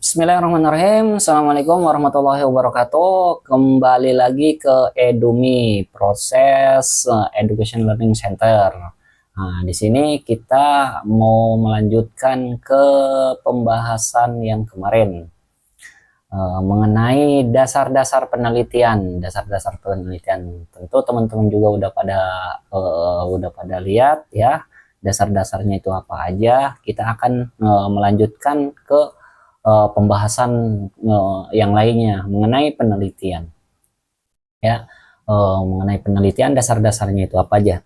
Bismillahirrahmanirrahim. Assalamualaikum warahmatullahi wabarakatuh. Kembali lagi ke Edumi, proses Education Learning Center. Nah, di sini kita mau melanjutkan ke pembahasan yang kemarin mengenai dasar-dasar penelitian. Dasar-dasar penelitian. Tentu teman-teman juga udah pada lihat ya. Dasar-dasarnya itu apa aja. Kita akan melanjutkan ke pembahasan yang lainnya mengenai penelitian ya. Mengenai penelitian dasar-dasarnya itu apa aja.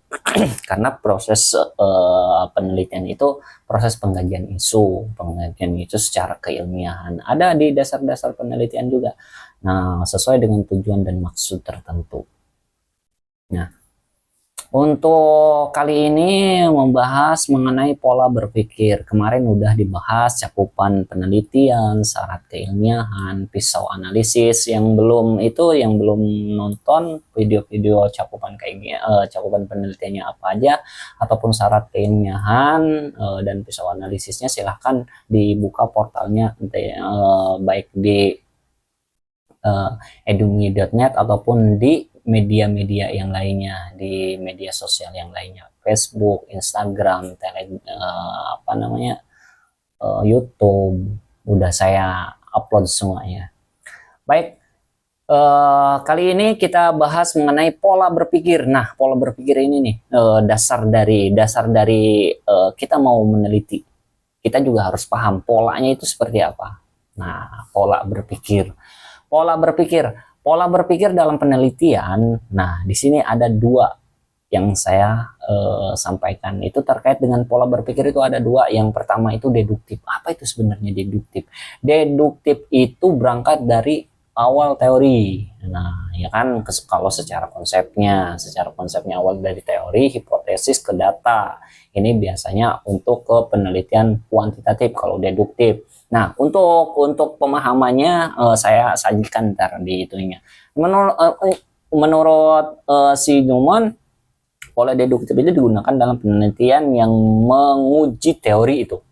Karena proses penelitian itu proses pengkajian isu secara keilmiahan ada di dasar-dasar penelitian juga, nah sesuai dengan tujuan dan maksud tertentu. Nah, untuk kali ini membahas mengenai pola berpikir. Kemarin udah dibahas cakupan penelitian, syarat keilmiahan, pisau analisis. Yang belum nonton video-video cakupan penelitiannya apa aja ataupun syarat keilmiahan dan pisau analisisnya, silahkan dibuka portalnya baik di edumi.net ataupun di media-media yang lainnya, di media sosial yang lainnya, Facebook, Instagram, YouTube, udah saya upload semuanya. Baik, kali ini kita bahas mengenai pola berpikir. Nah, pola berpikir ini nih dasar dari kita mau meneliti. Kita juga harus paham polanya itu seperti apa. Nah, pola berpikir dalam penelitian. Nah, di sini ada dua yang saya sampaikan. Itu terkait dengan pola berpikir itu ada dua. Yang pertama itu deduktif. Apa itu sebenarnya deduktif? Deduktif itu berangkat dari awal teori. Nah, ya kan, kalau secara konsepnya awal dari teori, hipotesis ke data. Ini biasanya untuk ke penelitian kuantitatif kalau deduktif. Nah, untuk pemahamannya saya sajikan ntar di itunya. Menurut si Newman, pola deduktif itu digunakan dalam penelitian yang menguji teori itu,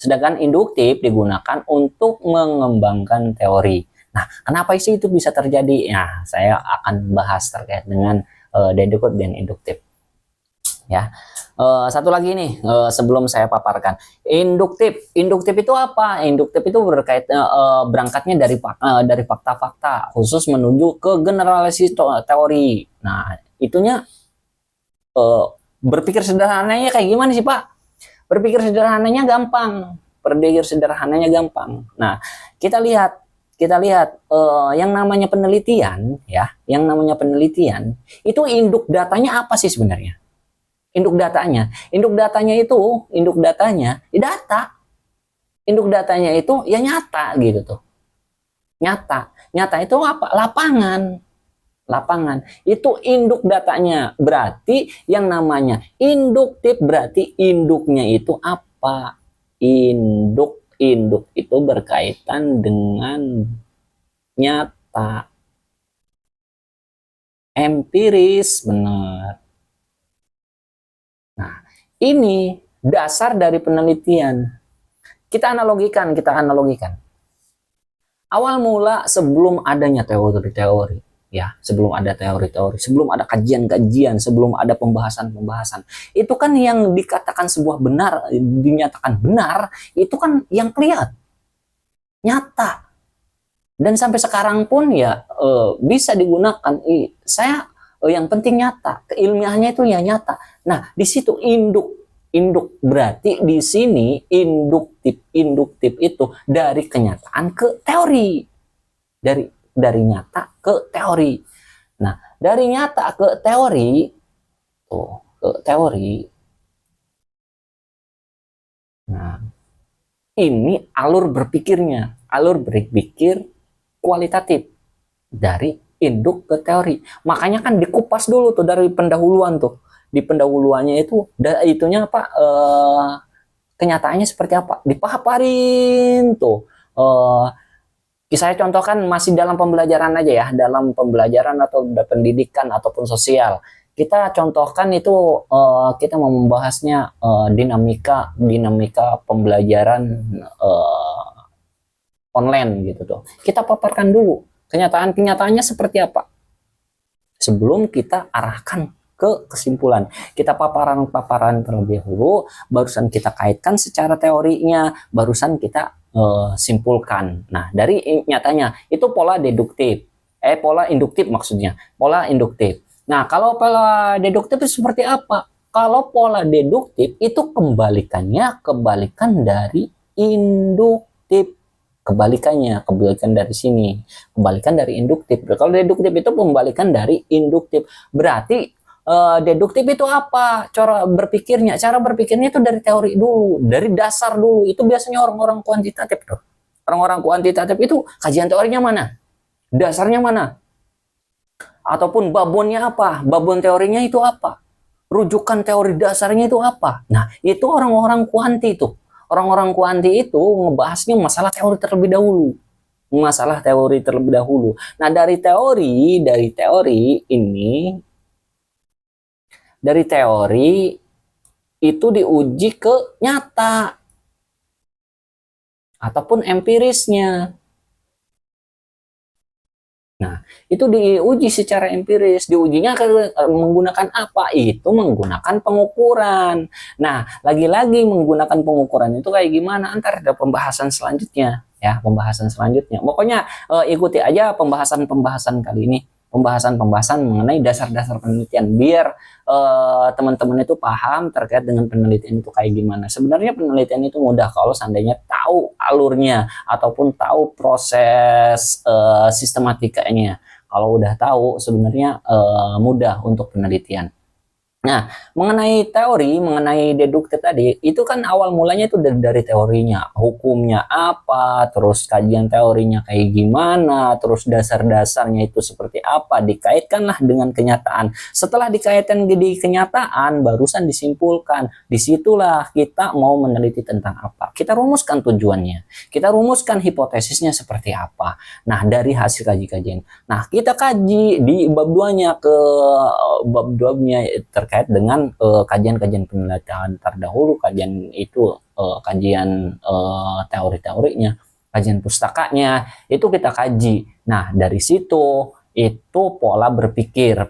Sedangkan induktif digunakan untuk mengembangkan teori. Nah, kenapa sih itu bisa terjadi? Nah, saya akan bahas terkait dengan deduktif dan induktif. Ya, satu lagi nih sebelum saya paparkan, induktif itu apa? Induktif itu berangkatnya dari fakta-fakta khusus menuju ke generalisasi teori. Nah, itunya berpikir sederhananya kayak gimana sih, Pak? Berpikir sederhananya gampang. Nah, kita lihat yang namanya penelitian ya, itu induk datanya apa sih sebenarnya? Induk datanya ya data. Induk datanya itu ya nyata gitu tuh. Nyata itu apa? Lapangan. Itu induk datanya. Berarti yang namanya induktif berarti induknya itu apa? Induk itu berkaitan dengan nyata. Empiris, benar. Nah, ini dasar dari penelitian. Kita analogikan. Awal mula sebelum adanya teori-teori, ya, sebelum ada kajian-kajian, sebelum ada pembahasan, itu kan yang dikatakan dinyatakan benar, itu kan yang kelihatan, nyata. Dan sampai sekarang pun ya bisa digunakan. Yang penting nyata, keilmiahannya itu ya nyata. Nah, di situ induk berarti di sini induktif itu dari kenyataan ke teori, dari nyata ke teori. Nah, dari nyata ke teori, nah ini alur berpikir kualitatif dari induk ke teori. Makanya kan dikupas dulu tuh dari pendahuluan tuh. Di pendahuluannya itunya apa? Kenyataannya seperti apa? Dipaparin tuh. Saya contohkan masih dalam pembelajaran aja ya, dalam pembelajaran atau pendidikan ataupun sosial. Kita contohkan itu kita mau membahasnya dinamika pembelajaran online gitu tuh. Kita paparkan dulu kenyataan-kenyataannya seperti apa sebelum kita arahkan ke kesimpulan. Kita paparan terlebih dahulu, barusan kita kaitkan secara teorinya, barusan kita simpulkan. Nah, dari nyatanya itu pola deduktif. Pola induktif maksudnya. Pola induktif. Nah, kalau pola deduktif itu seperti apa? Kalau pola deduktif itu kebalikan dari induktif. Kebalikan dari sini. Kebalikan dari induktif. Kalau deduktif itu pembalikan dari induktif. Berarti deduktif itu apa? Cara berpikirnya itu dari teori dulu, dari dasar dulu. Itu biasanya orang-orang kuantitatif tuh. Orang-orang kuantitatif itu kajian teorinya mana? Dasarnya mana? Ataupun babonnya apa? Babon teorinya itu apa? Rujukan teori dasarnya itu apa? Nah, itu orang-orang kuanti itu. Orang-orang kuanti itu ngebahasnya masalah teori terlebih dahulu. Masalah teori terlebih dahulu. Nah, dari teori itu diuji ke nyata ataupun empirisnya. Nah, itu diuji secara empiris. Diujinya menggunakan apa? Itu menggunakan pengukuran. Nah, lagi-lagi menggunakan pengukuran itu kayak gimana? Antar ada pembahasan selanjutnya. Ya, pembahasan selanjutnya. Pokoknya ikuti aja pembahasan-pembahasan kali ini. Pembahasan-pembahasan mengenai dasar-dasar penelitian. Biar teman-teman itu paham terkait dengan penelitian itu kayak gimana. Sebenarnya penelitian itu mudah kalau seandainya tahu alurnya ataupun tahu proses sistematikanya. Kalau udah tahu sebenarnya mudah untuk penelitian. Nah, mengenai deduktif tadi, itu kan awal mulanya itu dari teorinya, hukumnya apa, terus kajian teorinya kayak gimana, terus dasar-dasarnya itu seperti apa, dikaitkanlah dengan kenyataan. Setelah dikaitkan di kenyataan, barusan disimpulkan. Disitulah kita mau meneliti tentang apa. Kita rumuskan tujuannya, kita rumuskan hipotesisnya seperti apa. Nah, dari hasil kajian. Nah, kita kaji di bab 2-nya ke bab 2-nya terkait dengan kajian-kajian penelitian terdahulu, kajian itu kajian teori-teorinya, kajian pustakanya itu kita kaji. Nah, dari situ itu pola berpikir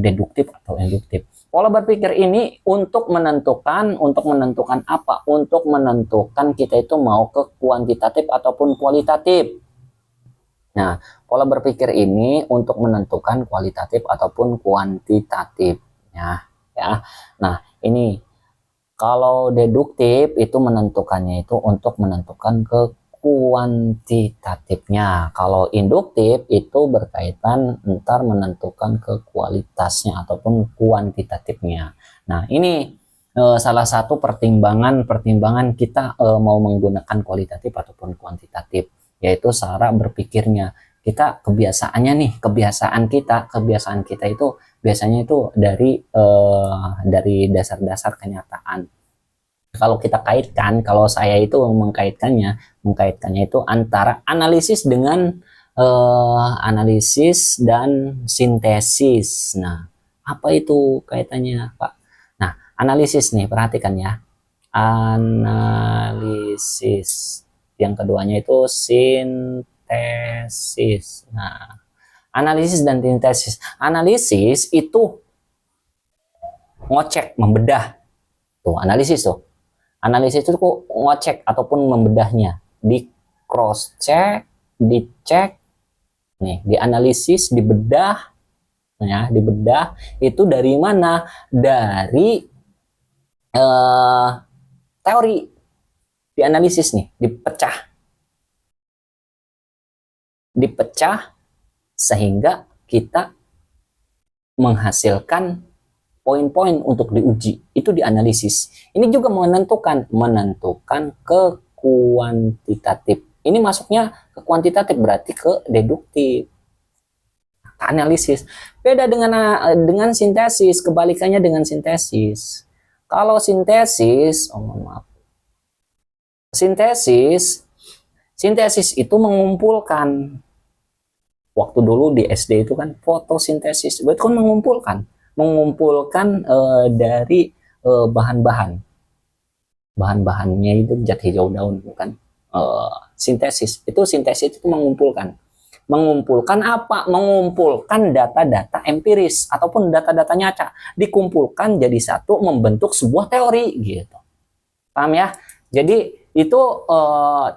deduktif atau induktif. Pola berpikir ini untuk menentukan apa? Untuk menentukan kita itu mau ke kuantitatif ataupun kualitatif. Nah, pola berpikir ini untuk menentukan kualitatif ataupun kuantitatif. Ya. Nah, ini kalau deduktif itu menentukannya itu untuk menentukan ke kuantitatifnya. Kalau induktif itu berkaitan ntar menentukan ke kualitasnya ataupun kuantitatifnya. Nah, ini salah satu pertimbangan kita mau menggunakan kualitatif ataupun kuantitatif, yaitu cara berpikirnya. Kita kebiasaan kita itu biasanya itu dari dasar-dasar kenyataan. Kalau saya itu mengkaitkannya itu antara analisis dengan analisis dan sintesis. Nah, apa itu kaitannya, Pak? Nah, analisis nih, perhatikan ya. Analisis. Yang keduanya itu sintesis. Nah, analisis dan sintesis. Analisis itu ngocek, membedah. Tuh, analisis tuh. Analisis itu ngocek ataupun membedahnya. Di cross check, dicek, nih, dianalisis, dibedah, ya, dibedah itu dari mana? Dari teori, dianalisis nih, dipecah sehingga kita menghasilkan poin-poin untuk diuji. Itu dianalisis. Ini juga menentukan ke kuantitatif. Ini masuknya ke kuantitatif, berarti ke deduktif. Analisis beda dengan sintesis, kebalikannya dengan sintesis. Kalau sintesis, sintesis itu mengumpulkan. Waktu dulu di SD itu kan fotosintesis, berarti kan mengumpulkan dari bahan-bahannya itu zat hijau daun, bukan? sintesis. Itu sintesis itu mengumpulkan apa? Mengumpulkan data-data empiris ataupun data-data nyata, dikumpulkan jadi satu membentuk sebuah teori gitu. Paham ya? Jadi itu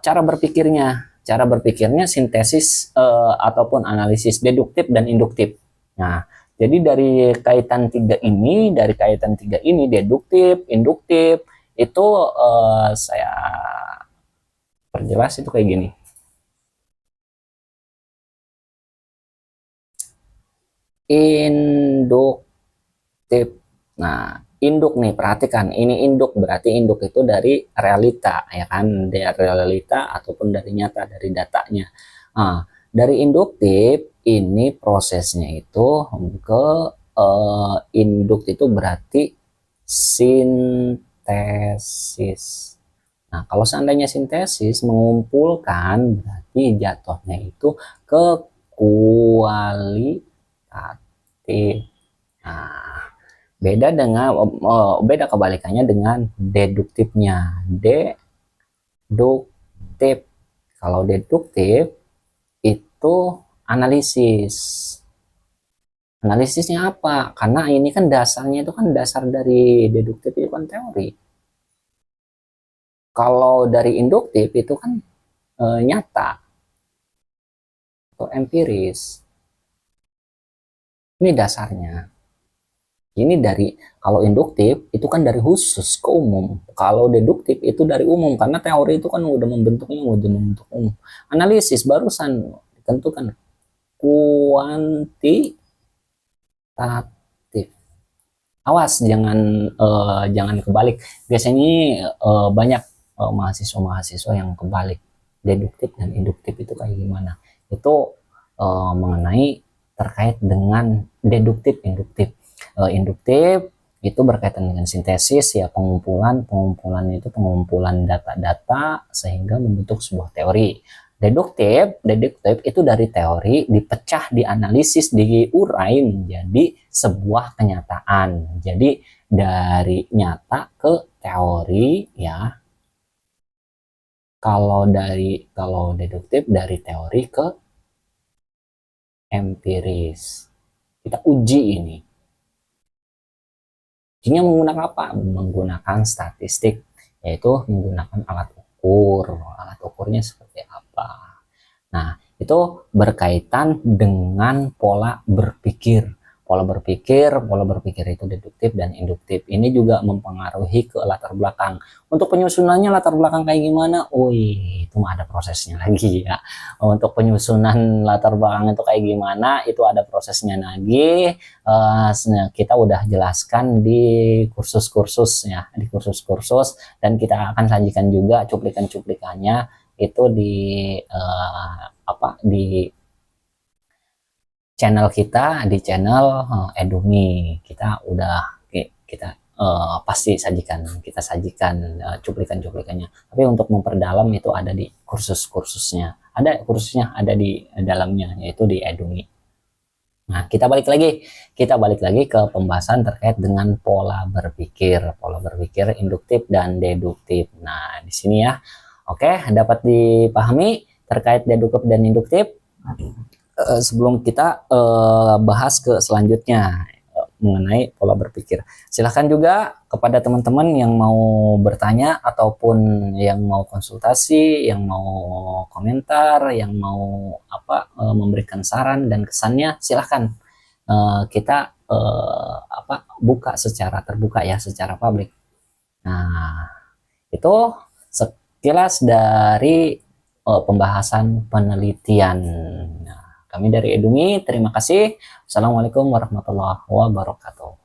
cara berpikirnya. Cara berpikirnya sintesis ataupun analisis deduktif dan induktif. Nah, jadi dari kaitan tiga ini deduktif, induktif itu saya perjelas itu kayak gini. Induktif. Nah, induk nih, perhatikan. Ini induk, berarti induk itu dari realita, ya kan? Dari realita ataupun dari nyata, dari datanya. Nah, dari induktif, ini prosesnya itu ke induk itu berarti sintesis. Nah, kalau seandainya sintesis mengumpulkan, berarti jatuhnya itu ke kualitatif. Nah, beda kebalikannya dengan deduktifnya. Deduktif. Kalau deduktif itu analisis. Analisisnya apa? Karena ini kan dasarnya itu kan dasar dari deduktif itu kan teori. Kalau dari induktif itu kan nyata atau empiris. Ini dasarnya. Ini dari, kalau induktif itu kan dari khusus ke umum. Kalau deduktif itu dari umum karena teori itu kan udah membentuk umum. Analisis barusan ditentukan kuantitatif. Awas jangan kebalik. Biasanya banyak mahasiswa-mahasiswa yang kebalik. Deduktif dan induktif itu kayak gimana? Itu mengenai terkait dengan deduktif, induktif. Induktif itu berkaitan dengan sintesis, ya, pengumpulan itu pengumpulan data-data sehingga membentuk sebuah teori. Deduktif itu dari teori dipecah, dianalisis, diurai menjadi sebuah kenyataan. Jadi dari nyata ke teori, ya. Kalau deduktif dari teori ke empiris. Kita uji ini. Ujinya menggunakan apa? Menggunakan statistik, yaitu menggunakan alat ukur. Alat ukurnya seperti apa? Nah, itu berkaitan dengan pola berpikir. Pola berpikir itu deduktif dan induktif. Ini juga mempengaruhi ke latar belakang. Untuk penyusunannya latar belakang kayak gimana? Itu mah ada prosesnya lagi ya. Untuk penyusunan latar belakang itu kayak gimana? Itu ada prosesnya lagi. Kita udah jelaskan di kursus-kursus ya, dan kita akan sajikan juga cuplikan-cuplikannya itu di di channel kita, di channel Edumi. Kita pasti kita sajikan cuplikan-cuplikannya. Tapi untuk memperdalam itu ada di kursusnya ada di dalamnya, yaitu di Edumi. Nah, kita balik lagi ke pembahasan terkait dengan pola berpikir induktif dan deduktif. Nah, di sini ya. Oke, dapat dipahami terkait deduktif dan induktif. Sebelum kita bahas ke selanjutnya mengenai pola berpikir, silahkan juga kepada teman-teman yang mau bertanya ataupun yang mau konsultasi, yang mau komentar, yang mau memberikan saran dan kesannya, silahkan kita buka secara terbuka ya, secara publik. Nah, itu sekilas dari pembahasan penelitian. Kami dari Edumi, terima kasih. Assalamualaikum warahmatullahi wabarakatuh.